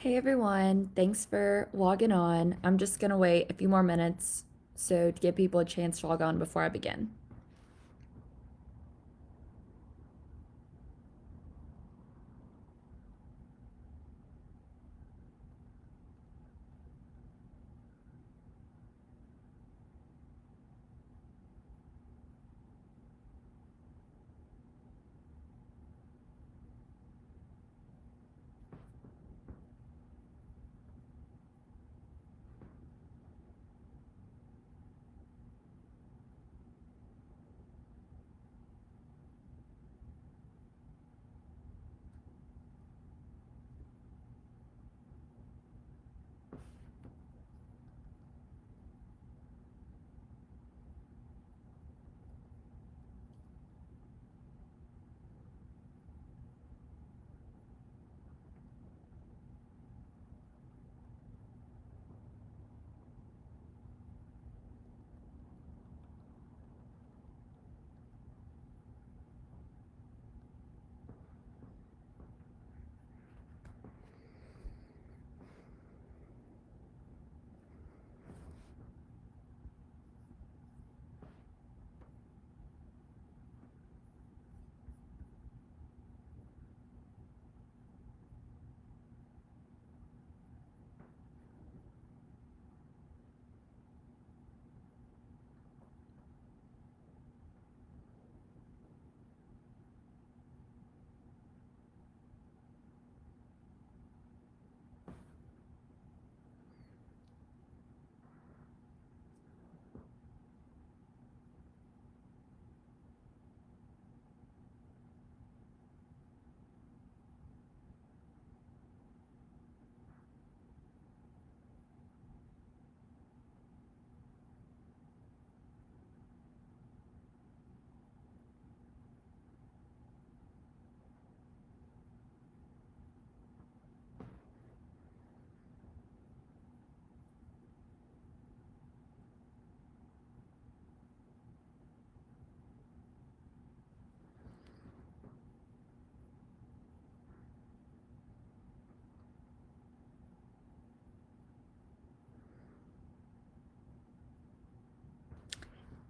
Hey everyone, thanks for logging on. I'm just gonna wait a few more minutes to give people a chance to log on before I begin.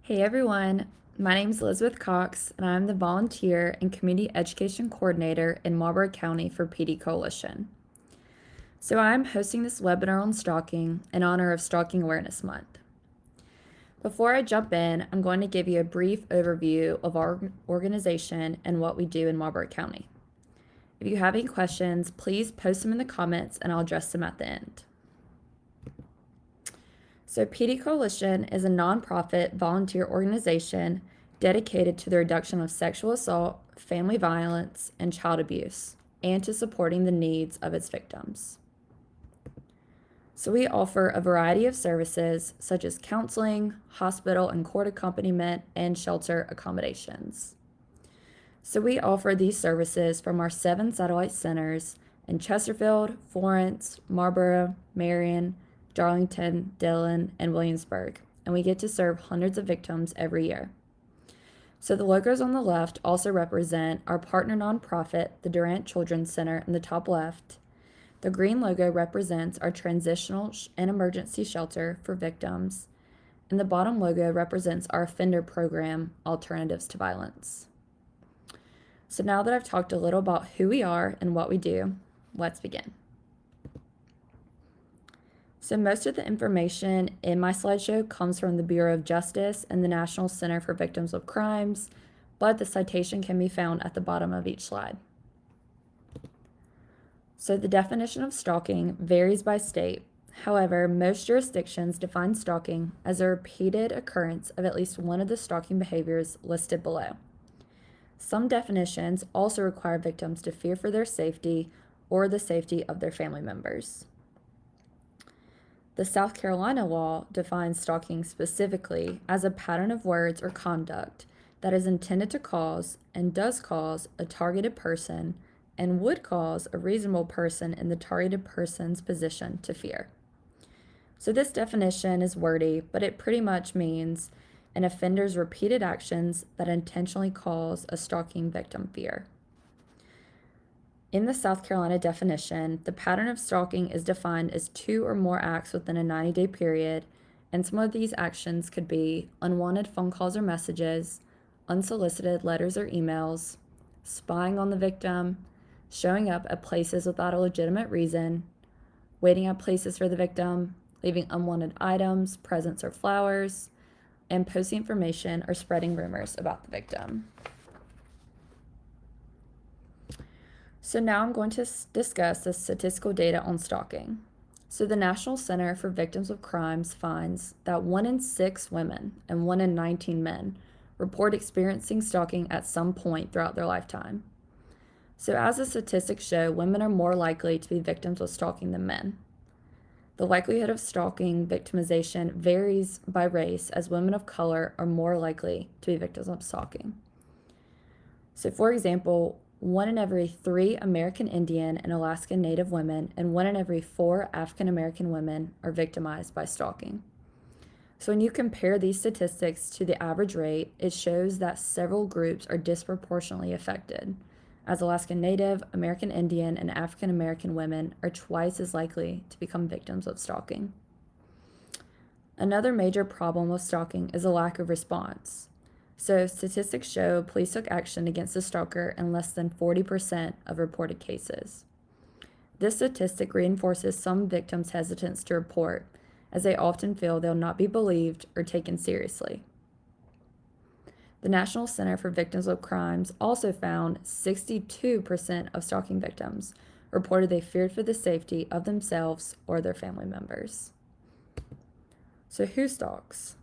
Hey everyone, my name is Elizabeth Cox and I'm the Volunteer and Community Education Coordinator in Marlborough County for PD Coalition. So I'm hosting this webinar on stalking in honor of Stalking Awareness Month. Before I jump in, I'm going to give you a brief overview of our organization and what we do in Marlborough County. If you have any questions, please post them in the comments and I'll address them at the end. So, PD Coalition is a nonprofit volunteer organization dedicated to the reduction of sexual assault, family violence, and child abuse, and to supporting the needs of its victims. So, we offer a variety of services such as counseling, hospital and court accompaniment, and shelter accommodations. So, we offer these services from our 7 satellite centers in Chesterfield, Florence, Marlborough, Marion, Darlington, Dillon, and Williamsburg, and we get to serve hundreds of victims every year. So the logos on the left also represent our partner nonprofit, the Durant Children's Center in the top left. The green logo represents our transitional and emergency shelter for victims, and the bottom logo represents our offender program, Alternatives to Violence. So now that I've talked a little about who we are and what we do, let's begin. So most of the information in my slideshow comes from the Bureau of Justice and the National Center for Victims of Crimes, but the citation can be found at the bottom of each slide. So the definition of stalking varies by state. However, most jurisdictions define stalking as a repeated occurrence of at least one of the stalking behaviors listed below. Some definitions also require victims to fear for their safety or the safety of their family members. The South Carolina law defines stalking specifically as a pattern of words or conduct that is intended to cause and does cause a targeted person and would cause a reasonable person in the targeted person's position to fear. So this definition is wordy, but it pretty much means an offender's repeated actions that intentionally cause a stalking victim fear. In the South Carolina definition, the pattern of stalking is defined as 2 or more acts within a 90-day period, and some of these actions could be unwanted phone calls or messages, unsolicited letters or emails, spying on the victim, showing up at places without a legitimate reason, waiting at places for the victim, leaving unwanted items, presents, or flowers, and posting information or spreading rumors about the victim. So now I'm going to discuss the statistical data on stalking. So the National Center for Victims of Crimes finds that 1 in 6 women and 1 in 19 men report experiencing stalking at some point throughout their lifetime. So as the statistics show, women are more likely to be victims of stalking than men. The likelihood of stalking victimization varies by race, as women of color are more likely to be victims of stalking. So for example, 1 in every 3 American Indian and Alaskan Native women and 1 in every 4 African American women are victimized by stalking. So when you compare these statistics to the average rate, it shows that several groups are disproportionately affected, as Alaskan Native, American Indian, and African American women are twice as likely to become victims of stalking. Another major problem with stalking is a lack of response. So statistics show police took action against the stalker in less than 40% of reported cases. This statistic reinforces some victims' hesitance to report, as they often feel they'll not be believed or taken seriously. The National Center for Victims of Crimes also found 62% of stalking victims reported they feared for the safety of themselves or their family members. So who stalks?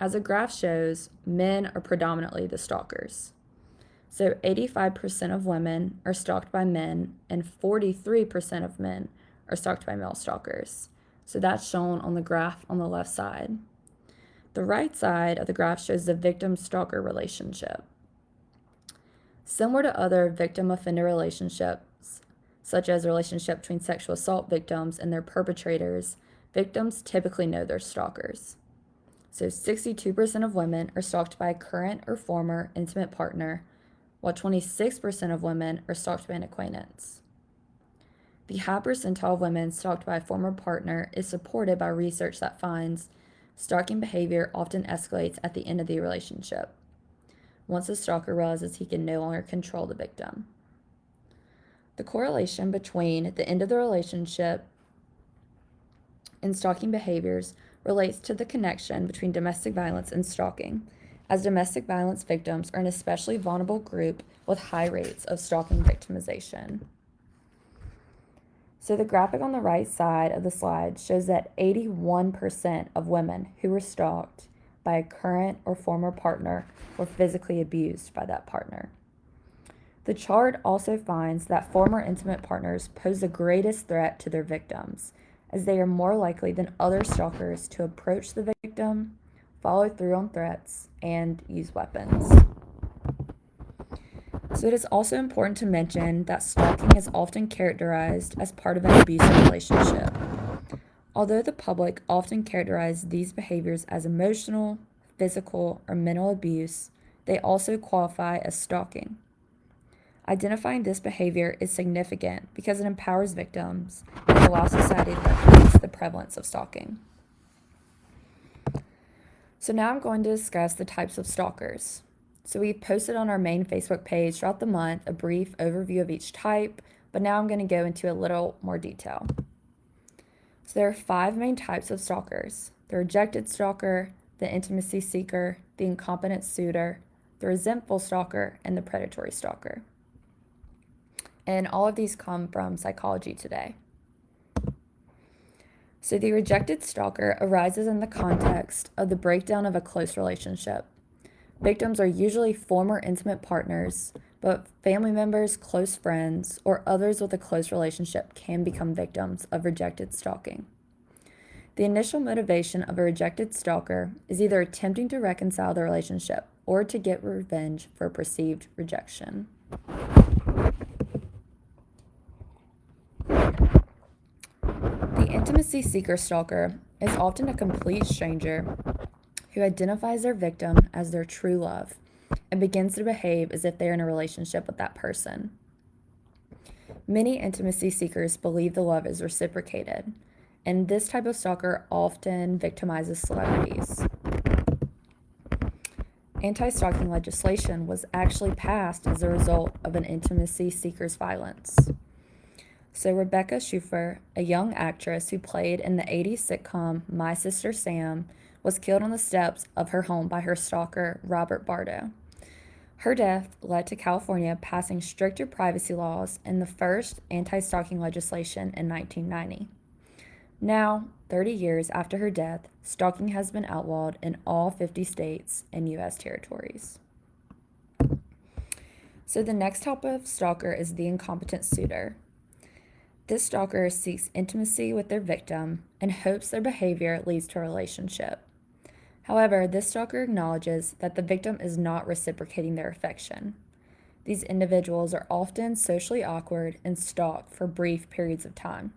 As the graph shows, men are predominantly the stalkers. So 85% of women are stalked by men and 43% of men are stalked by male stalkers. So that's shown on the graph on the left side. The right side of the graph shows the victim-stalker relationship. Similar to other victim-offender relationships, such as a relationship between sexual assault victims and their perpetrators, victims typically know their stalkers. So 62% of women are stalked by a current or former intimate partner, while 26% of women are stalked by an acquaintance. The high percentile of women stalked by a former partner is supported by research that finds stalking behavior often escalates at the end of the relationship, once the stalker realizes he can no longer control the victim. The correlation between the end of the relationship and stalking behaviors relates to the connection between domestic violence and stalking, as domestic violence victims are an especially vulnerable group with high rates of stalking victimization. So the graphic on the right side of the slide shows that 81% of women who were stalked by a current or former partner were physically abused by that partner. The chart also finds that former intimate partners pose the greatest threat to their victims, as they are more likely than other stalkers to approach the victim, follow through on threats, and use weapons. So it is also important to mention that stalking is often characterized as part of an abusive relationship. Although the public often characterize these behaviors as emotional, physical, or mental abuse, they also qualify as stalking. Identifying this behavior is significant because it empowers victims and allows society to recognize the prevalence of stalking. So now I'm going to discuss the types of stalkers. So we've posted on our main Facebook page throughout the month a brief overview of each type, but now I'm going to go into a little more detail. So there are 5 main types of stalkers: the rejected stalker, the intimacy seeker, the incompetent suitor, the resentful stalker, and the predatory stalker. And all of these come from Psychology Today. So the rejected stalker arises in the context of the breakdown of a close relationship. Victims are usually former intimate partners, but family members, close friends, or others with a close relationship can become victims of rejected stalking. The initial motivation of a rejected stalker is either attempting to reconcile the relationship or to get revenge for perceived rejection. The intimacy seeker stalker is often a complete stranger who identifies their victim as their true love and begins to behave as if they are in a relationship with that person. Many intimacy seekers believe the love is reciprocated, and this type of stalker often victimizes celebrities. Anti-stalking legislation was actually passed as a result of an intimacy seeker's violence. So Rebecca Schufer, a young actress who played in the 80s sitcom My Sister Sam, was killed on the steps of her home by her stalker, Robert Bardo. Her death led to California passing stricter privacy laws and the first anti-stalking legislation in 1990. Now, 30 years after her death, stalking has been outlawed in all 50 states and U.S. territories. So the next type of stalker is the incompetent suitor. This stalker seeks intimacy with their victim and hopes their behavior leads to a relationship. However, this stalker acknowledges that the victim is not reciprocating their affection. These individuals are often socially awkward and stalk for brief periods of time.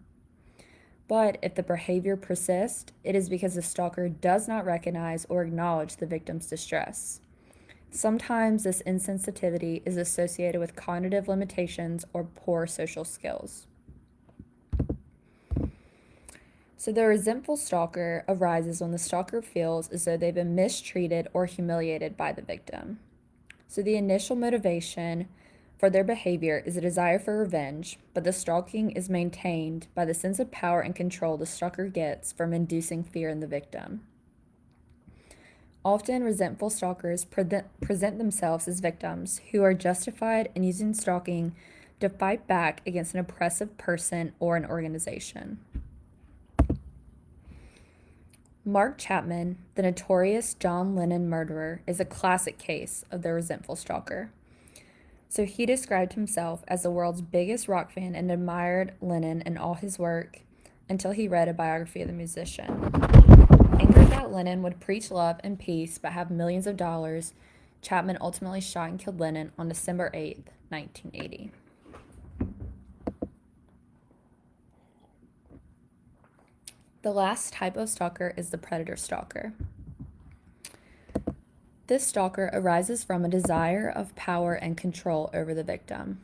But if the behavior persists, it is because the stalker does not recognize or acknowledge the victim's distress. Sometimes this insensitivity is associated with cognitive limitations or poor social skills. So the resentful stalker arises when the stalker feels as though they've been mistreated or humiliated by the victim. So the initial motivation for their behavior is a desire for revenge, but the stalking is maintained by the sense of power and control the stalker gets from inducing fear in the victim. Often, resentful stalkers present themselves as victims who are justified in using stalking to fight back against an oppressive person or an organization. Mark Chapman, the notorious John Lennon murderer, is a classic case of the resentful stalker. So he described himself as the world's biggest rock fan and admired Lennon and all his work until he read a biography of the musician. Angered that Lennon would preach love and peace but have millions of dollars, Chapman ultimately shot and killed Lennon on December 8, 1980. The last type of stalker is the predator stalker. This stalker arises from a desire of power and control over the victim.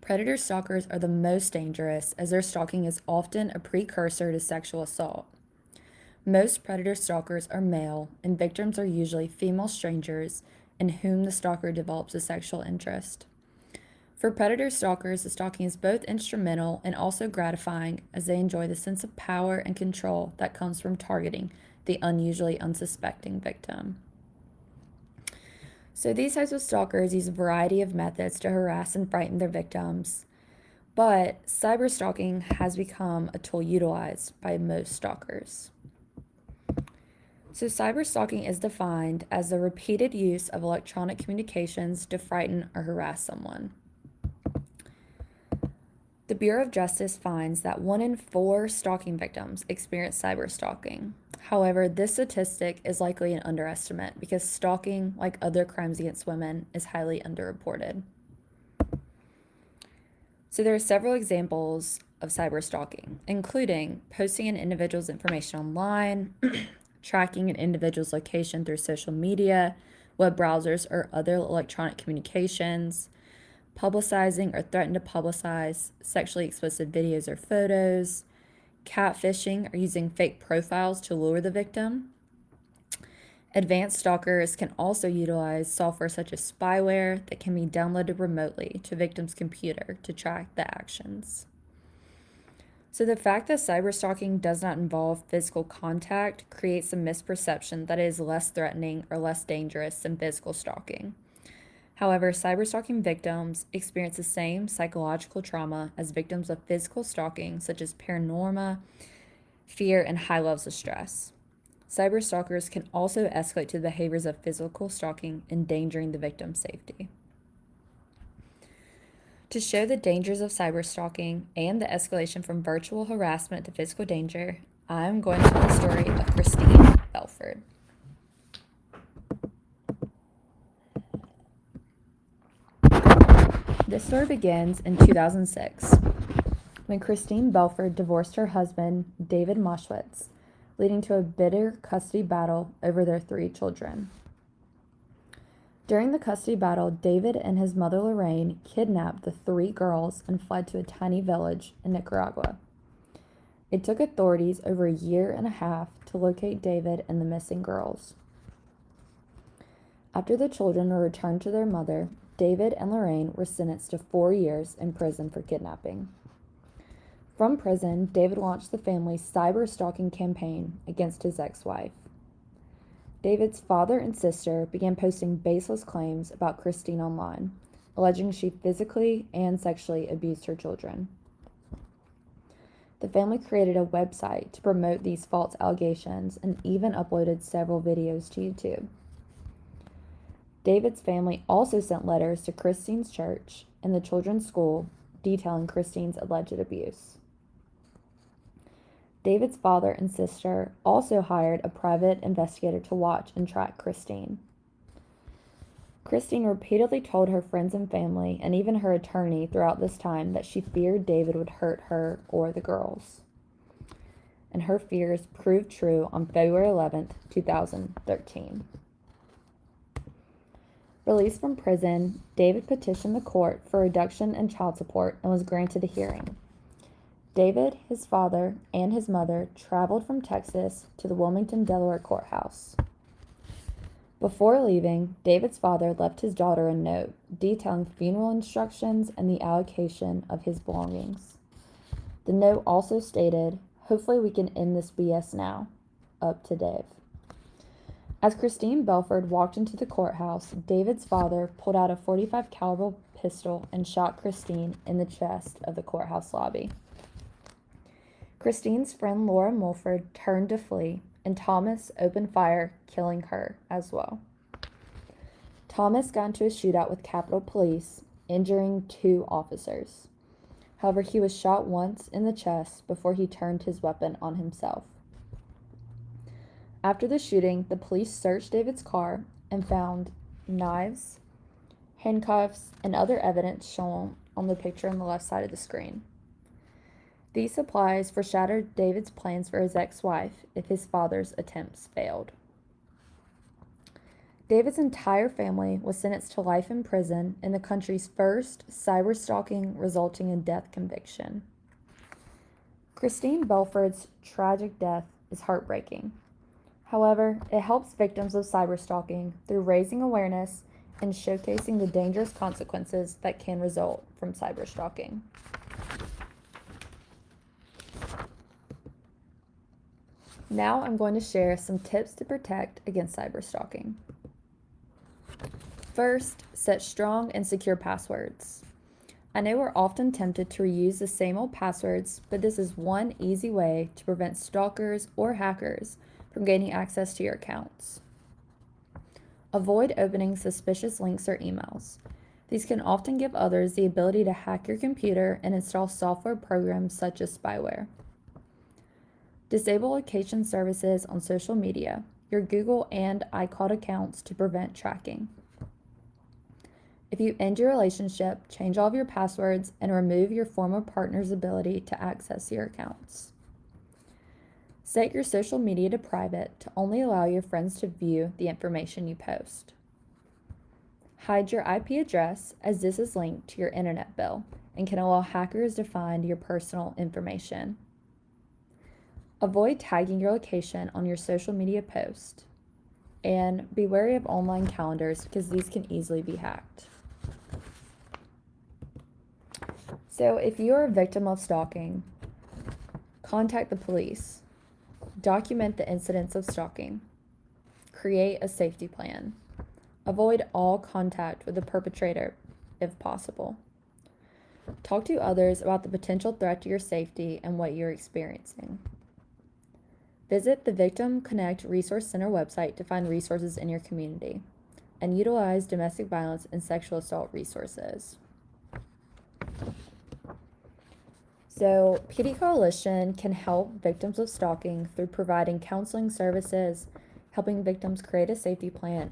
Predator stalkers are the most dangerous as their stalking is often a precursor to sexual assault. Most predator stalkers are male, and victims are usually female strangers in whom the stalker develops a sexual interest. For predator stalkers, the stalking is both instrumental and also gratifying as they enjoy the sense of power and control that comes from targeting the unusually unsuspecting victim. So these types of stalkers use a variety of methods to harass and frighten their victims, but cyberstalking has become a tool utilized by most stalkers. So cyberstalking is defined as the repeated use of electronic communications to frighten or harass someone. The Bureau of Justice finds that 1 in 4 stalking victims experience cyberstalking. However, this statistic is likely an underestimate because stalking, like other crimes against women, is highly underreported. So there are several examples of cyberstalking, including posting an individual's information online, tracking an individual's location through social media, web browsers, or other electronic communications, publicizing or threatening to publicize sexually explicit videos or photos, catfishing or using fake profiles to lure the victim. Advanced stalkers can also utilize software such as spyware that can be downloaded remotely to a victim's computer to track the actions. So the fact that cyberstalking does not involve physical contact creates a misperception that it is less threatening or less dangerous than physical stalking. However, cyberstalking victims experience the same psychological trauma as victims of physical stalking, such as paranoia, fear, and high levels of stress. Cyberstalkers can also escalate to the behaviors of physical stalking, endangering the victim's safety. To show the dangers of cyberstalking and the escalation from virtual harassment to physical danger, I'm going to tell the story of Christine Belford. This story begins in 2006, when Christine Belford divorced her husband, David Moschwitz, leading to a bitter custody battle over their 3 children. During the custody battle, David and his mother Lorraine kidnapped the 3 girls and fled to a tiny village in Nicaragua. It took authorities over a year and a half to locate David and the missing girls. After the children were returned to their mother, David and Lorraine were sentenced to 4 years in prison for kidnapping. From prison, David launched the family's cyber-stalking campaign against his ex-wife. David's father and sister began posting baseless claims about Christine online, alleging she physically and sexually abused her children. The family created a website to promote these false allegations and even uploaded several videos to YouTube. David's family also sent letters to Christine's church and the children's school detailing Christine's alleged abuse. David's father and sister also hired a private investigator to watch and track Christine. Christine repeatedly told her friends and family, and even her attorney throughout this time, that she feared David would hurt her or the girls. And her fears proved true on February 11th, 2013. Released from prison, David petitioned the court for reduction in child support and was granted a hearing. David, his father, and his mother traveled from Texas to the Wilmington, Delaware courthouse. Before leaving, David's father left his daughter a note detailing funeral instructions and the allocation of his belongings. The note also stated, "Hopefully we can end this BS now. Up to Dave." As Christine Belford walked into the courthouse, David's father pulled out a .45 caliber pistol and shot Christine in the chest of the courthouse lobby. Christine's friend Laura Mulford turned to flee, and Thomas opened fire, killing her as well. Thomas got into a shootout with Capitol Police, injuring 2 officers. However, he was shot once in the chest before he turned his weapon on himself. After the shooting, the police searched David's car and found knives, handcuffs, and other evidence shown on the picture on the left side of the screen. These supplies foreshadowed David's plans for his ex-wife if his father's attempts failed. David's entire family was sentenced to life in prison in the country's first cyber-stalking resulting in death conviction. Christine Belford's tragic death is heartbreaking. However, it helps victims of cyber-stalking through raising awareness and showcasing the dangerous consequences that can result from cyber-stalking. Now I'm going to share some tips to protect against cyberstalking. First, set strong and secure passwords. I know we're often tempted to reuse the same old passwords, but this is one easy way to prevent stalkers or hackers from gaining access to your accounts. Avoid opening suspicious links or emails. These can often give others the ability to hack your computer and install software programs such as spyware. Disable location services on social media, your Google and iCloud accounts to prevent tracking. If you end your relationship, change all of your passwords and remove your former partner's ability to access your accounts. Set your social media to private to only allow your friends to view the information you post. Hide your IP address, as this is linked to your internet bill and can allow hackers to find your personal information. Avoid tagging your location on your social media post, and be wary of online calendars because these can easily be hacked. So if you are a victim of stalking, contact the police. Document the incidents of stalking. Create a safety plan. Avoid all contact with the perpetrator if possible. Talk to others about the potential threat to your safety and what you're experiencing. Visit the Victim Connect Resource Center website to find resources in your community, and utilize domestic violence and sexual assault resources. So, PD Coalition can help victims of stalking through providing counseling services, helping victims create a safety plan,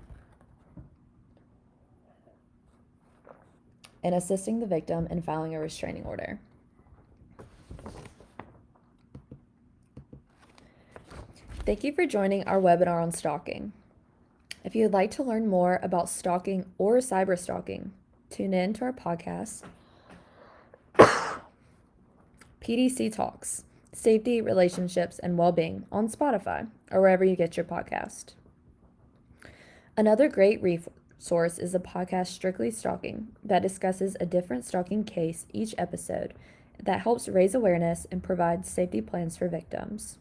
and assisting the victim in filing a restraining order. Thank you for joining our webinar on stalking. If If you'd like to learn more about stalking or cyberstalking, tune in to our podcast, PDC Talks, Safety, Relationships, and Wellbeing on Spotify or wherever you get your podcast. Another great resource is the podcast Strictly Stalking that discusses a different stalking case each episode that helps raise awareness and provides safety plans for victims.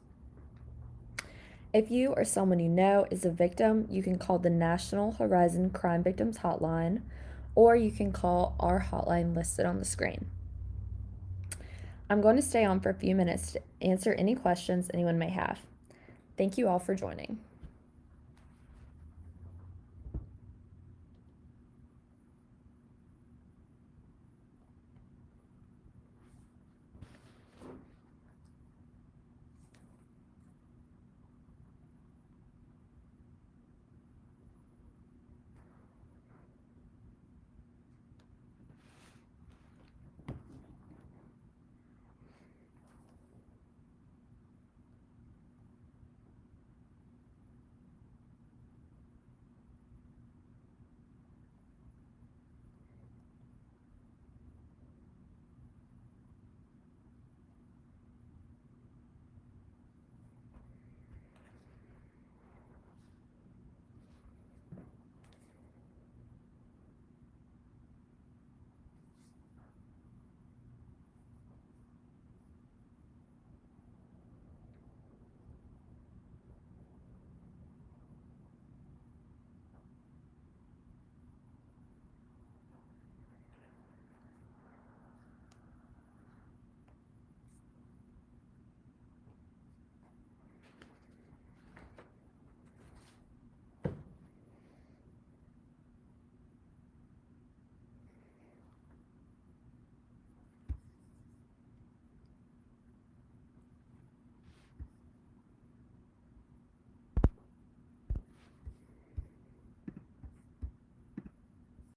If you or someone you know is a victim, you can call the National Horizon Crime Victims Hotline, or you can call our hotline listed on the screen. I'm going to stay on for a few minutes to answer any questions anyone may have. Thank you all for joining.